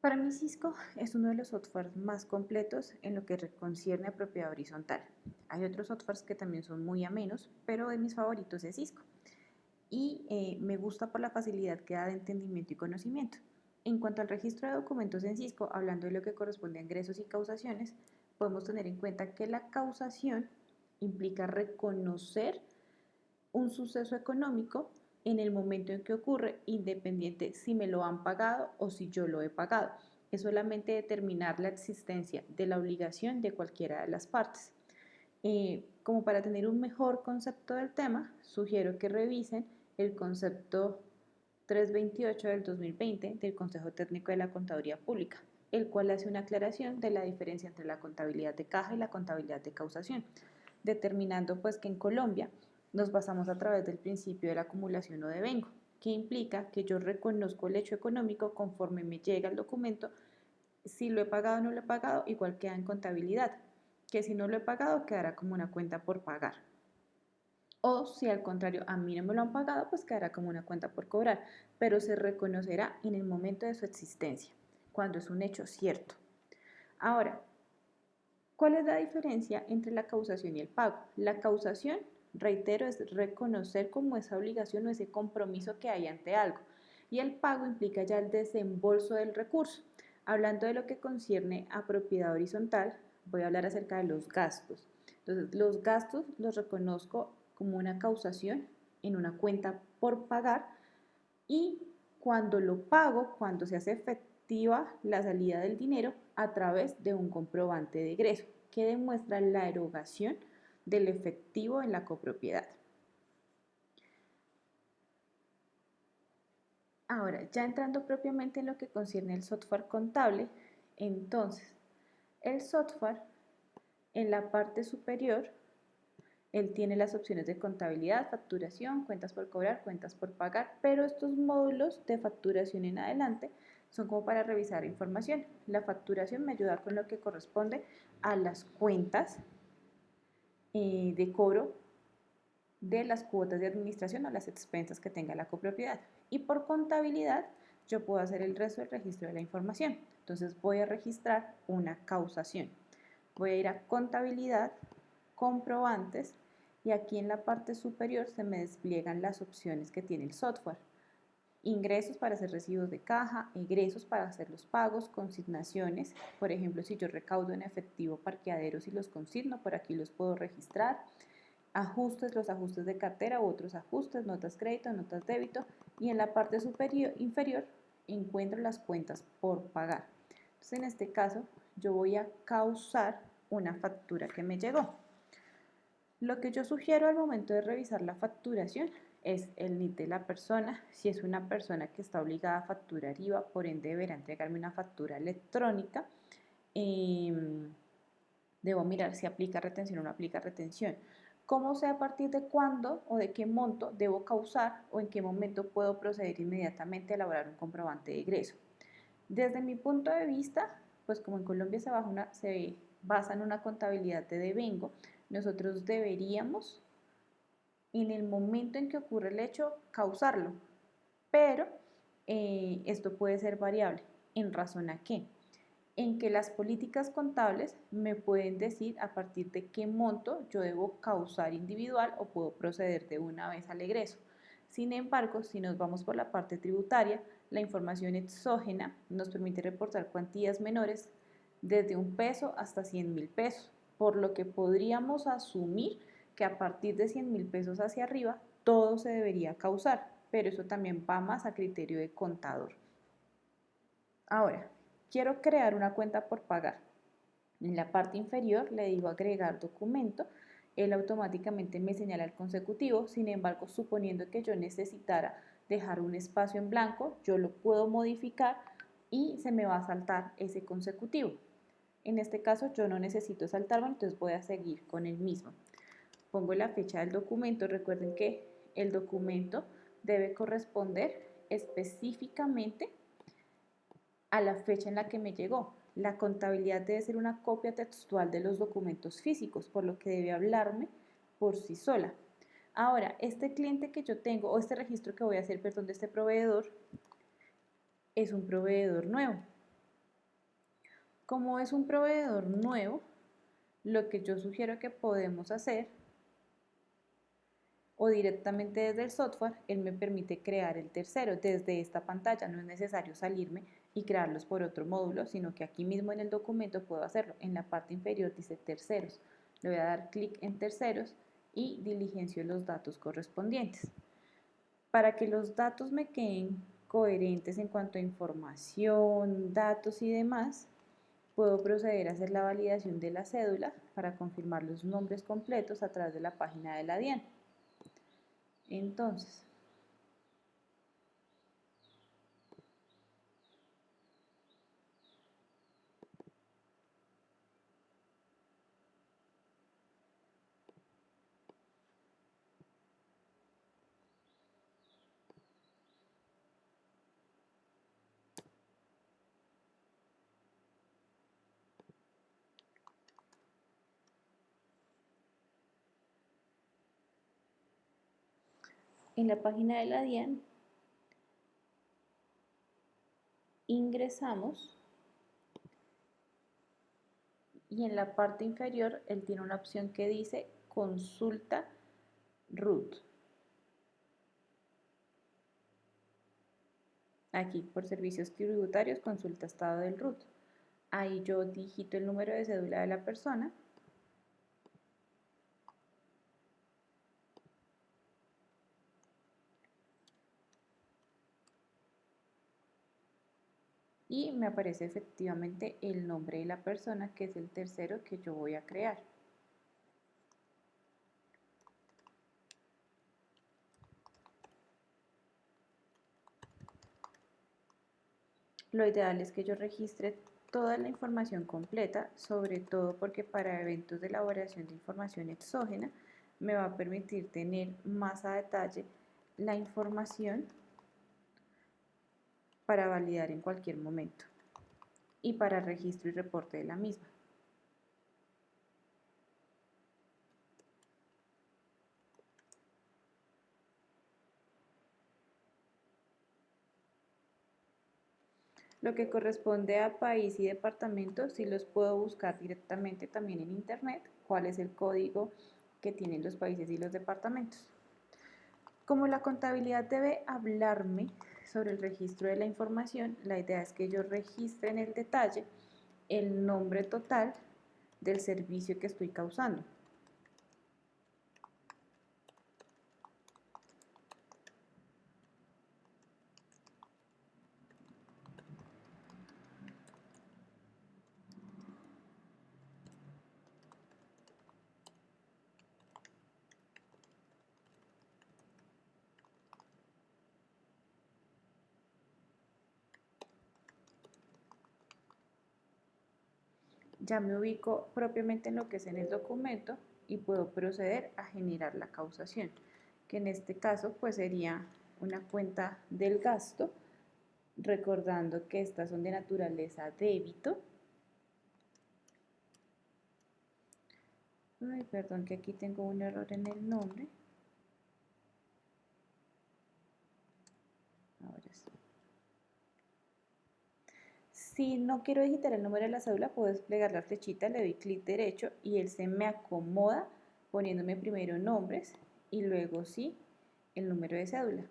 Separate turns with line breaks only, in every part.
Para mí Cisco es uno de los softwares más completos en lo que concierne a propiedad horizontal. Hay otros softwares que también son muy amenos, pero de mis favoritos es Cisco. Y me gusta por la facilidad que da de entendimiento y conocimiento. En cuanto al registro de documentos en Cisco, hablando de lo que corresponde a ingresos y causaciones, podemos tener en cuenta que la causación implica reconocer un suceso económico en el momento en que ocurre, independiente si me lo han pagado o si yo lo he pagado. Es solamente determinar la existencia de la obligación de cualquiera de las partes. Como para tener un mejor concepto del tema, sugiero que revisen el concepto 328 del 2020 del Consejo Técnico de la Contaduría Pública, el cual hace una aclaración de la diferencia entre la contabilidad de caja y la contabilidad de causación, determinando pues que en Colombia nos basamos a través del principio de la acumulación o devengo, que implica que yo reconozco el hecho económico conforme me llega el documento, si lo he pagado o no lo he pagado, igual queda en contabilidad, que si no lo he pagado quedará como una cuenta por pagar. O si al contrario a mí no me lo han pagado, pues quedará como una cuenta por cobrar, pero se reconocerá en el momento de su existencia, cuando es un hecho cierto. Ahora, ¿cuál es la diferencia entre la causación y el pago? La causación, reitero, es reconocer como esa obligación o ese compromiso que hay ante algo. Y el pago implica ya el desembolso del recurso. Hablando de lo que concierne a propiedad horizontal, voy a hablar acerca de los gastos. Entonces, los gastos los reconozco como una causación en una cuenta por pagar y cuando lo pago, cuando se hace efectiva la salida del dinero a través de un comprobante de egreso que demuestra la erogación del efectivo en la copropiedad. Ahora, ya entrando propiamente en lo que concierne el software contable, entonces, el software en la parte superior, él tiene las opciones de contabilidad, facturación, cuentas por cobrar, cuentas por pagar, pero estos módulos de facturación en adelante son como para revisar información. La facturación me ayuda con lo que corresponde a las cuentas de cobro de las cuotas de administración o las expensas que tenga la copropiedad. Y por contabilidad yo puedo hacer el resto del registro de la información. Entonces voy a registrar una causación. Voy a ir a contabilidad, comprobantes y aquí en la parte superior se me despliegan las opciones que tiene el software. Ingresos para hacer recibos de caja, egresos para hacer los pagos, consignaciones, por ejemplo, si yo recaudo en efectivo parqueaderos y los consigno, por aquí los puedo registrar, ajustes, los ajustes de cartera u otros ajustes, notas crédito, notas débito y en la parte inferior encuentro las cuentas por pagar. Entonces en este caso yo voy a causar una factura que me llegó. Lo que yo sugiero al momento de revisar la facturación es el NIT de la persona. Si es una persona que está obligada a facturar IVA, por ende deberá entregarme una factura electrónica. Debo mirar si aplica retención o no aplica retención. ¿Cómo sé a partir de cuándo o de qué monto debo causar o en qué momento puedo proceder inmediatamente a elaborar un comprobante de egreso? Desde mi punto de vista, pues como en Colombia se basa en una contabilidad de devengo, nosotros deberíamos, en el momento en que ocurre el hecho, causarlo, pero esto puede ser variable. ¿En razón a qué? En que las políticas contables me pueden decir a partir de qué monto yo debo causar individual o puedo proceder de una vez al egreso. Sin embargo, si nos vamos por la parte tributaria, la información exógena nos permite reportar cuantías menores desde 1 peso hasta 100.000 pesos, por lo que podríamos asumir que a partir de 100.000 pesos hacia arriba todo se debería causar, pero eso también va más a criterio de contador. Ahora, quiero crear una cuenta por pagar. En la parte inferior le digo agregar documento, él automáticamente me señala el consecutivo, sin embargo, suponiendo que yo necesitara dejar un espacio en blanco, yo lo puedo modificar y se me va a saltar ese consecutivo. En este caso yo no necesito saltarlo, entonces voy a seguir con el mismo. Pongo la fecha del documento, recuerden que el documento debe corresponder específicamente a la fecha en la que me llegó. La contabilidad debe ser una copia textual de los documentos físicos, por lo que debe hablarme por sí sola. Ahora, este cliente que yo tengo, o este registro que voy a hacer, perdón, de este proveedor, es un proveedor nuevo. Como es un proveedor nuevo, lo que yo sugiero que podemos hacer o directamente desde el software, él me permite crear el tercero desde esta pantalla. No es necesario salirme y crearlos por otro módulo, sino que aquí mismo en el documento puedo hacerlo. En la parte inferior dice terceros. Le voy a dar clic en terceros y diligencio los datos correspondientes. Para que los datos me queden coherentes en cuanto a información, datos y demás, puedo proceder a hacer la validación de la cédula para confirmar los nombres completos a través de la página de la DIAN. Entonces, en la página de la DIAN ingresamos y en la parte inferior él tiene una opción que dice consulta root. Aquí por servicios tributarios consulta estado del root. Ahí yo digito el número de cédula de la persona y me aparece efectivamente el nombre de la persona, que es el tercero que yo voy a crear. Lo ideal es que yo registre toda la información completa, sobre todo porque para eventos de elaboración de información exógena me va a permitir tener más a detalle la información para validar en cualquier momento y para registro y reporte de la misma. Lo que corresponde a país y departamento, sí los puedo buscar directamente también en internet, cuál es el código que tienen los países y los departamentos. Como la contabilidad debe hablarme sobre el registro de la información, la idea es que yo registre en el detalle el nombre total del servicio que estoy causando. Ya me ubico propiamente en lo que es en el documento y puedo proceder a generar la causación, que en este caso pues sería una cuenta del gasto, recordando que estas son de naturaleza débito. Ay, perdón que aquí tengo un error en el nombre. Ahora sí. Si no quiero digitar el número de la cédula, puedo desplegar la flechita, le doy clic derecho y él se me acomoda poniéndome primero nombres y luego sí el número de cédula.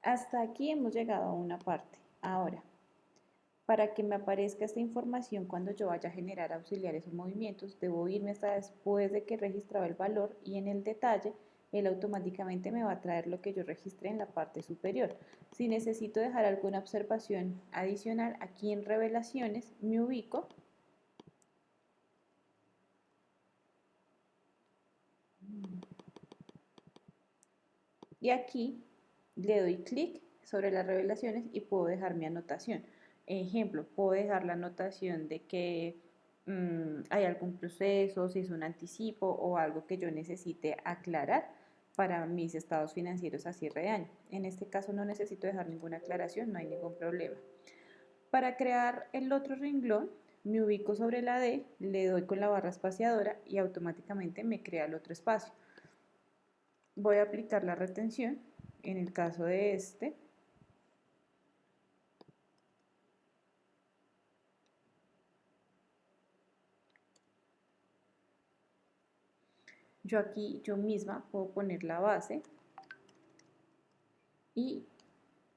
Hasta aquí hemos llegado a una parte. Ahora, para que me aparezca esta información cuando yo vaya a generar auxiliares o movimientos, debo irme hasta después de que he registrado el valor y en el detalle él automáticamente me va a traer lo que yo registré en la parte superior. Si necesito dejar alguna observación adicional, aquí en revelaciones me ubico y aquí le doy clic sobre las revelaciones y puedo dejar mi anotación. Ejemplo, puedo dejar la anotación de que hay algún proceso, si es un anticipo o algo que yo necesite aclarar para mis estados financieros a cierre de año. En este caso no necesito dejar ninguna aclaración, no hay ningún problema. Para crear el otro renglón, me ubico sobre la D, le doy con la barra espaciadora y automáticamente me crea el otro espacio. Voy a aplicar la retención, en el caso de este, yo aquí yo misma puedo poner la base y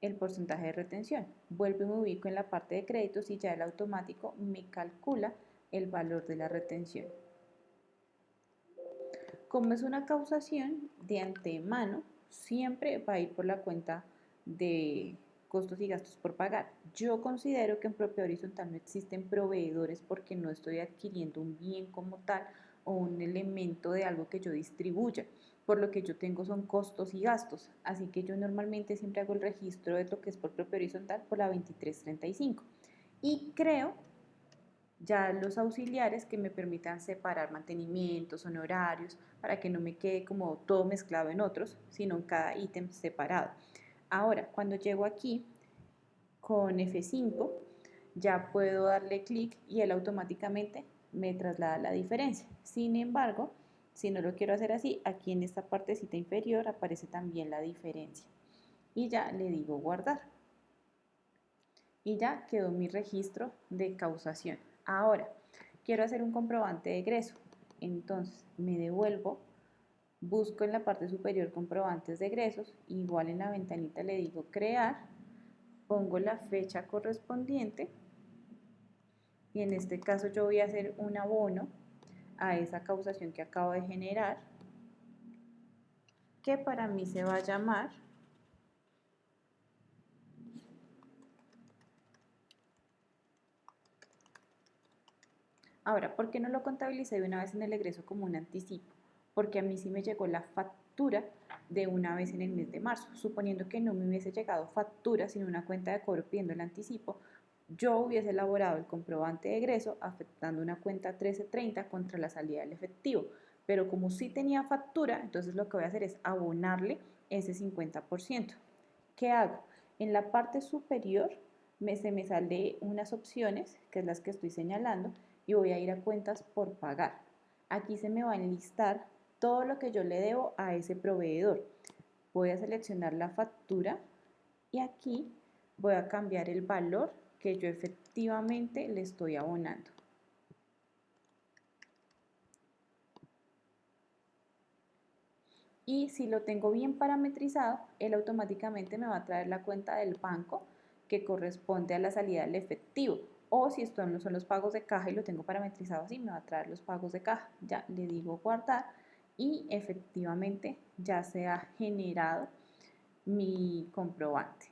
el porcentaje de retención. Vuelvo y me ubico en la parte de créditos y ya el automático me calcula el valor de la retención. Como es una causación de antemano, siempre va a ir por la cuenta de costos y gastos por pagar. Yo considero que en propiedad horizontal no existen proveedores porque no estoy adquiriendo un bien como tal o un elemento de algo que yo distribuya. Por lo que yo tengo son costos y gastos. Así que yo normalmente siempre hago el registro de lo que es por propiedad horizontal por la 2335. Y creo ya los auxiliares que me permitan separar mantenimientos, honorarios, para que no me quede como todo mezclado en otros, sino en cada ítem separado. Ahora, cuando llego aquí con F5, ya puedo darle clic y él automáticamente me traslada la diferencia. Sin embargo, si no lo quiero hacer así, aquí en esta partecita inferior aparece también la diferencia. Y ya le digo guardar. Y ya quedó mi registro de causación. Ahora, quiero hacer un comprobante de egreso. Entonces, me devuelvo, busco en la parte superior comprobantes de egresos, igual en la ventanita le digo crear, pongo la fecha correspondiente y en este caso yo voy a hacer un abono a esa causación que acabo de generar, que para mí se va a llamar Ahora, ¿por qué no lo contabilicé de una vez en el egreso como un anticipo? Porque a mí sí me llegó la factura de una vez en el mes de marzo. Suponiendo que no me hubiese llegado factura, sino una cuenta de cobro pidiendo el anticipo, yo hubiese elaborado el comprobante de egreso afectando una cuenta 1330 contra la salida del efectivo. Pero como sí tenía factura, entonces lo que voy a hacer es abonarle ese 50%. ¿Qué hago? En la parte superior se me sale unas opciones, que es las que estoy señalando, y voy a ir a cuentas por pagar. Aquí se me va a enlistar todo lo que yo le debo a ese proveedor. Voy a seleccionar la factura y aquí voy a cambiar el valor que yo efectivamente le estoy abonando. Y si lo tengo bien parametrizado, él automáticamente me va a traer la cuenta del banco que corresponde a la salida del efectivo. O si esto no son los pagos de caja y lo tengo parametrizado así, me va a traer los pagos de caja. Ya le digo guardar y efectivamente ya se ha generado mi comprobante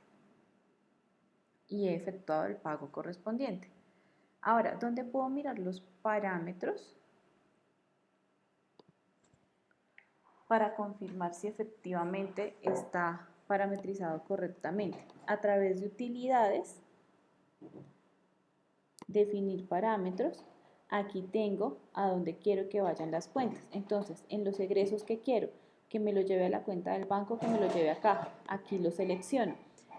y he efectuado el pago correspondiente. Ahora, ¿dónde puedo mirar los parámetros para confirmar si efectivamente está parametrizado correctamente? A través de utilidades, definir parámetros, aquí tengo a dónde quiero que vayan las cuentas. Entonces, en los egresos que quiero que me lo lleve a la cuenta del banco, que me lo lleve a caja, aquí lo selecciono.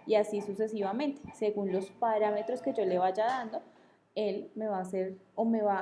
Y así sucesivamente, según los parámetros que yo le vaya dando, él me va a hacer o me va